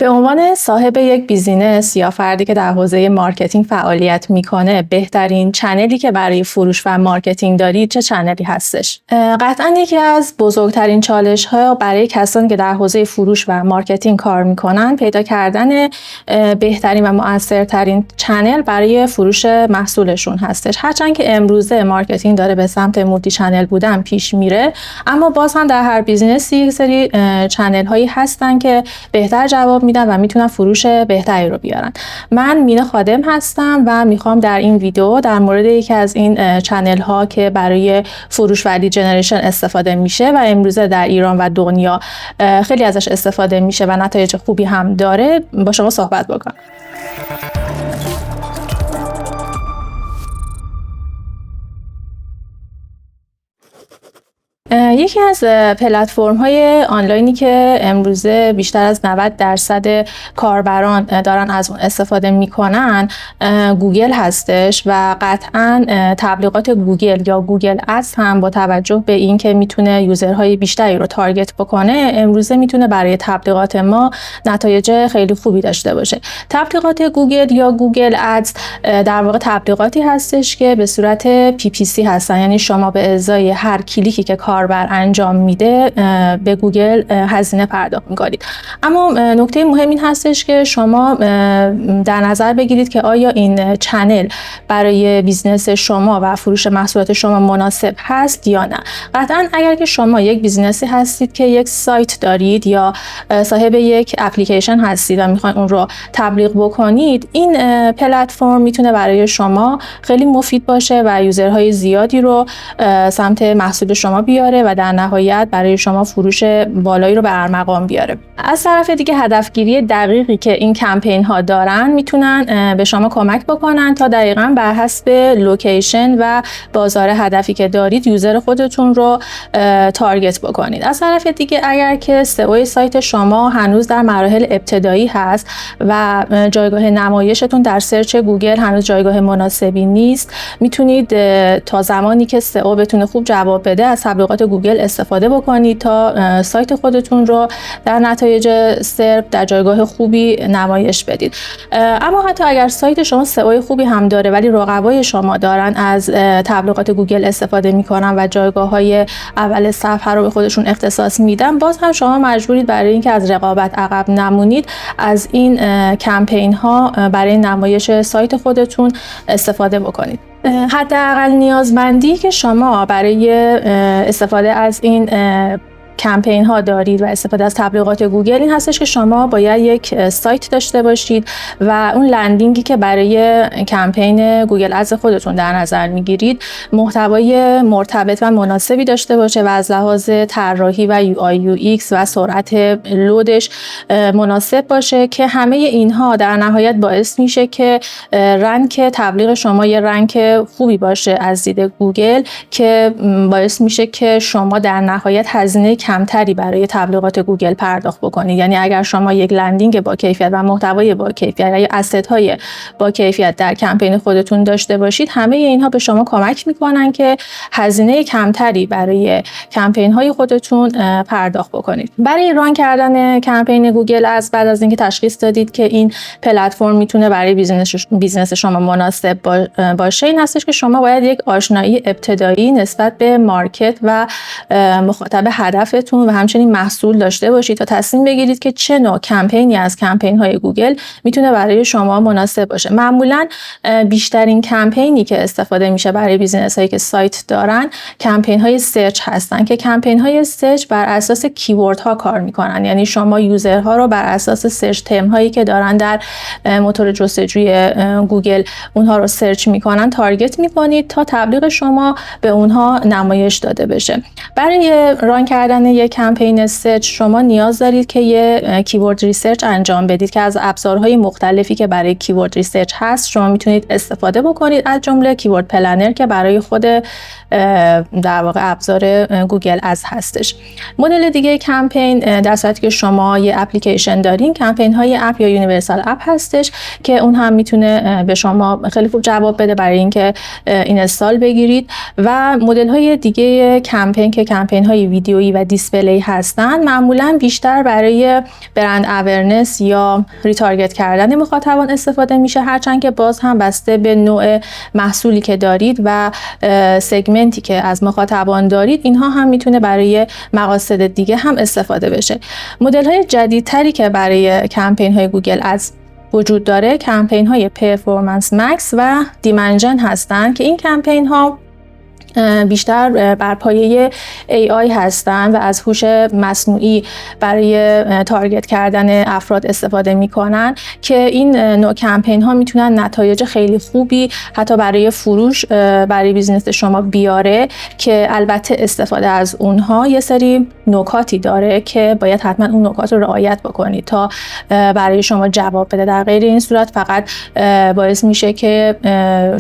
به عنوان صاحب یک بیزینس یا فردی که در حوزه مارکتینگ فعالیت میکنه، بهترین چنلی که برای فروش و مارکتینگ دارید چه چنلی هستش؟ قطعاً یکی از بزرگترین چالش‌ها برای کسانی که در حوزه فروش و مارکتینگ کار میکنن، پیدا کردن بهترین و مؤثرترین چنل برای فروش محصولشون هستش. هرچند که امروزه مارکتینگ داره به سمت مولتی چنل بودن پیش میره، اما باز هم در هر بیزینسی یک سری چنل هایی هستن که بهتر جواب میدن و میتونن فروش بهتری رو بیارن. من مینا خادم هستم و میخوام در این ویدیو در مورد یکی از این چنل ها که برای فروش و لید جنریشن استفاده میشه و امروزه در ایران و دنیا خیلی ازش استفاده میشه و نتایج خوبی هم داره با شما صحبت بکنم. یکی از پلتفرم‌های آنلاینی که امروزه بیشتر از 90% کاربران دارن از اون استفاده میکنن گوگل هستش و قطعاً تبلیغات گوگل یا گوگل ادز هم با توجه به اینکه میتونه یوزرهای بیشتری رو تارگت بکنه، امروزه میتونه برای تبلیغات ما نتایج خیلی خوبی داشته باشه. تبلیغات گوگل یا گوگل ادز در واقع تبلیغاتی هستش که به صورت PPC هستن، یعنی شما به ازای هر کلیکی که کاربر انجام میده به گوگل هزینه پرداخت میکنید. اما نکته مهم این هستش که شما در نظر بگیرید که آیا این چنل برای بیزنس شما و فروش محصولات شما مناسب هست یا نه. قطعا اگر که شما یک بیزنسی هستید که یک سایت دارید یا صاحب یک اپلیکیشن هستید و میخواین اون رو تبلیغ بکنید، این پلتفرم میتونه برای شما خیلی مفید باشه و یوزرهای زیادی رو سمت محصول شما بیاره و در نهایت برای شما فروش بالایی رو به ارمغان بیاره. از طرف دیگه هدفگیری دقیقی که این کمپین ها دارن میتونن به شما کمک بکنن تا دقیقاً بر حسب لوکیشن و بازار هدفی که دارید یوزر خودتون رو تارگت بکنید. از طرف دیگه اگر که سئو سایت شما هنوز در مراحل ابتدایی هست و جایگاه نمایشتون در سرچ گوگل هنوز جایگاه مناسبی نیست، میتونید تا زمانی که سئو بتونه خوب جواب بده از تبلیغات گوگل استفاده بکنید تا سایت خودتون رو در نتایج سرچ در جایگاه خوبی نمایش بدید. اما حتی اگر سایت شما سئو خوبی هم داره ولی رقبای شما دارن از تبلیغات گوگل استفاده میکنن و جایگاه‌های اول صفحه رو به خودشون اختصاص میدن، باز هم شما مجبورید برای اینکه از رقابت عقب نمونید از این کمپین ها برای نمایش سایت خودتون استفاده بکنید. حداقل نیازمندی که شما برای استفاده از این کمپین ها دارید و استفاده از تبلیغات گوگل این هستش که شما باید یک سایت داشته باشید و اون لندینگی که برای کمپین گوگل ادز خودتون در نظر میگیرید محتوای مرتبط و مناسبی داشته باشه و از لحاظ طراحی و UI UX و سرعت لودش مناسب باشه که همه اینها در نهایت باعث میشه که رنک تبلیغ شما یه رنک خوبی باشه از دید گوگل که باعث میشه که شما در نهایت هزینه کمتری برای تبلیغات گوگل پرداخت بکنید. یعنی اگر شما یک لندینگ با کیفیت و محتوای با کیفیت یا اسست های با کیفیت در کمپین خودتون داشته باشید، همه اینها به شما کمک میکنن که هزینه کمتری برای کمپین های خودتون پرداخت بکنید. برای ران کردن کمپین گوگل از بعد از اینکه تشخیص دادید که این پلتفرم میتونه برای بیزنس شما مناسب باشه، این هستش که شما باید یک آشنایی ابتدایی نسبت به مارکت و مخاطب هدفتون و همچنین محصول داشته باشید تا تصمیم بگیرید که چه نوع کمپینی از کمپین های گوگل میتونه برای شما مناسب باشه. معمولا بیشترین کمپینی که استفاده میشه برای بیزنس هایی که سایت دارن کمپین های سرچ هستن که کمپین های سرچ بر اساس کیورد ها کار میکنن. یعنی شما یوزرها رو بر اساس سرچ ترم هایی که دارن در موتور جستجوی گوگل اونها رو سرچ میکنن تارگت میکنید تا تبلیغ شما به اونها نمایش داده بشه. برای ران کردن یک کمپین سرچ شما نیاز دارید که یه کیورد ریسرچ انجام بدید که از ابزارهای مختلفی که برای کیورد ریسرچ هست شما میتونید استفاده بکنید، از جمله کیورد پلنر که برای خود در واقع ابزار گوگل ادز هستش. مدل دیگه کمپین در صورتی که شما یه اپلیکیشن دارین، کمپین های اپ یا یونیورسال اپ هستش که اون هم میتونه به شما خیلی خوب جواب بده برای اینکه اینستال بگیرید. و مدل های دیگه کمپین که کمپین های ویدیویی و دیسپلی هستن معمولا بیشتر برای برند اورنس یا ریتارگت کردن مخاطبان استفاده میشه، هرچند که باز هم بسته به نوع محصولی که دارید و سگمنتی که از مخاطبان دارید اینها هم میتونه برای مقاصد دیگه هم استفاده بشه. مدل های جدیدتری که برای کمپین های گوگل ادز وجود داره کمپین های پرفورمنس مکس و دیمنژن هستن که این کمپین ها بیشتر بر پایه AI هستن و از هوش مصنوعی برای تارگت کردن افراد استفاده میکنن که این نوع کمپین ها میتونن نتایج خیلی خوبی حتی برای فروش برای بیزنس شما بیاره، که البته استفاده از اونها یه سری نکاتی داره که باید حتما اون نکات رو رعایت بکنید تا برای شما جواب بده. در غیر این صورت فقط باعث میشه که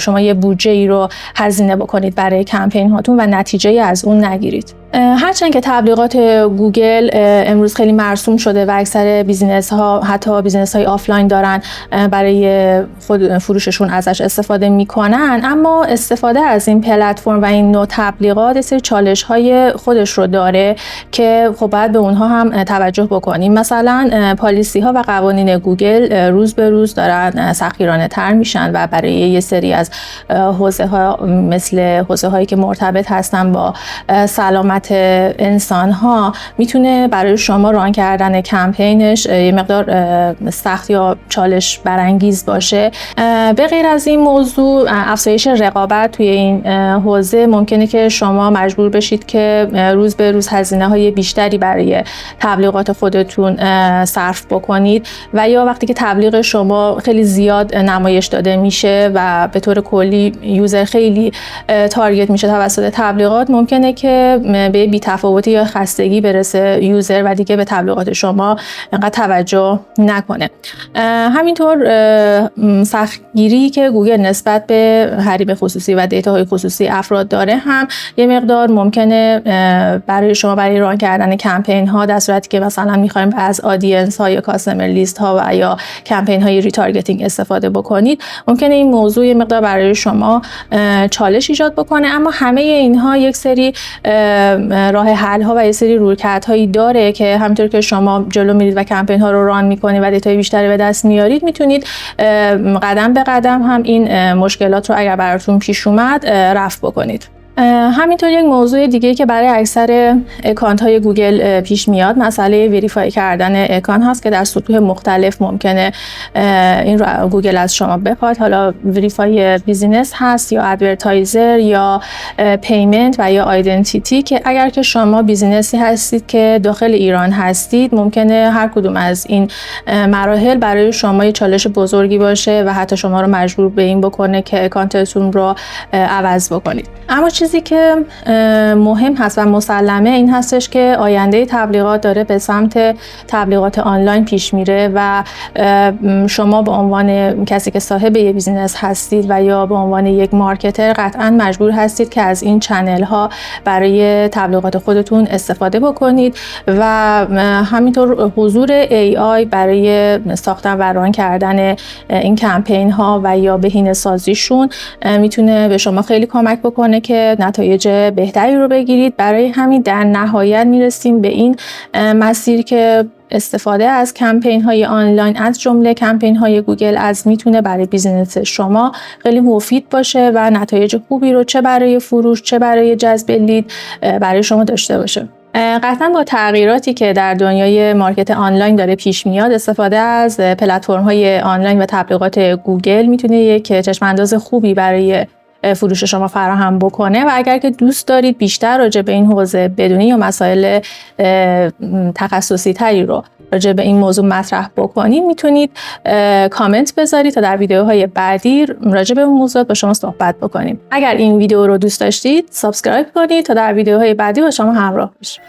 شما یه بودجه ای رو هزینه بکنید برای کمپین هاتون و نتیجه از اون نگیرید. هرچند که تبلیغات گوگل امروز خیلی مرسوم شده و اکثر بیزینس ها حتی بیزینس های آفلاین دارن برای خود فروششون ازش استفاده میکنن، اما استفاده از این پلتفرم و این نوع تبلیغات یه سری چالش های خودش رو داره که خب باید به اونها هم توجه بکنیم. مثلا پالیسی ها و قوانین گوگل روز به روز دارن سختگیرانه تر میشن و برای یه سری از حوزه ها مثل حوزه هایی که مرتبط هستن با سلامت انسان ها میتونه برای شما ران کردن کمپینش یه مقدار سخت یا چالش برانگیز باشه. به غیر از این موضوع افزایش رقابت توی این حوزه ممکنه که شما مجبور بشید که روز به روز هزینه های بیشتری برای تبلیغات خودتون صرف بکنید و یا وقتی که تبلیغ شما خیلی زیاد نمایش داده میشه و به طور کلی یوزر خیلی تارگت میشه توسط تبلیغات، ممکنه که به بی‌تفاوتی یا خستگی برسه یوزر و دیگه به تبلیغات شما انقدر توجه نکنه. همینطور سختگیری که گوگل نسبت به حریم خصوصی و دیتاهای خصوصی افراد داره هم یه مقدار ممکنه برای شما برای ران کردن کمپین ها در صورتی که مثلا می‌خوایم از آدینس ها یا کاستمر لیست ها و یا کمپین های ریتارگتینگ استفاده بکنید، ممکنه این موضوع یه مقدار برای شما چالش ایجاد بکنه. اما همه اینها یک سری راه حل ها و یه سری رویکردهایی داره که همونطور که شما جلو میرید و کمپین ها رو ران میکنید و دیتای بیشتری به دست میارید، میتونید قدم به قدم هم این مشکلات رو اگر براتون پیش اومد رفع بکنید. همینطور یک موضوع دیگه که برای اکثر اکانت های گوگل پیش میاد مسئله وریفای کردن اکانت هست که در سطوح مختلف ممکنه این رو گوگل از شما بخواد. حالا وریفای بیزینس هست یا ادورتایزر یا پیمنت و یا آیدنتیتی، که اگر که شما بیزینسی هستید که داخل ایران هستید ممکنه هر کدوم از این مراحل برای شما یه چالش بزرگی باشه و حتی شما رو مجبور به این بکنه که اکانتتون رو عوض بکنید. اما چیزی که مهم هست و مسلمه این هستش که آینده تبلیغات داره به سمت تبلیغات آنلاین پیش میره و شما به عنوان کسی که صاحب یه بیزینس هستید و یا به عنوان یک مارکتر قطعاً مجبور هستید که از این چنل ها برای تبلیغات خودتون استفاده بکنید و همینطور حضور AI برای ساختن و ران کردن این کمپین ها و یا بهینه سازیشون میتونه به شما خیلی کمک بکنه که نتایج بهتری رو بگیرید. برای همین در نهایت میرسیم به این مسیر که استفاده از کمپین های آنلاین از جمله کمپین های گوگل ادز میتونه برای بیزینس شما خیلی مفید باشه و نتایج خوبی رو چه برای فروش چه برای جذب لید برای شما داشته باشه. قطعا با تغییراتی که در دنیای مارکت آنلاین داره پیش میاد، استفاده از پلتفرم های آنلاین و تبلیغات گوگل میتونه یک چشمانداز خوبی برای فروش شما فراهم بکنه و اگر که دوست دارید بیشتر راجع به این حوزه بدونید یا مسائل تخصصی تری رو راجع به این موضوع مطرح بکنید، میتونید کامنت بذارید تا در ویدیوهای بعدی راجع به اون موضوع با شما صحبت بکنیم. اگر این ویدیو رو دوست داشتید سابسکرایب کنید تا در ویدیوهای بعدی با شما همراه باشیم.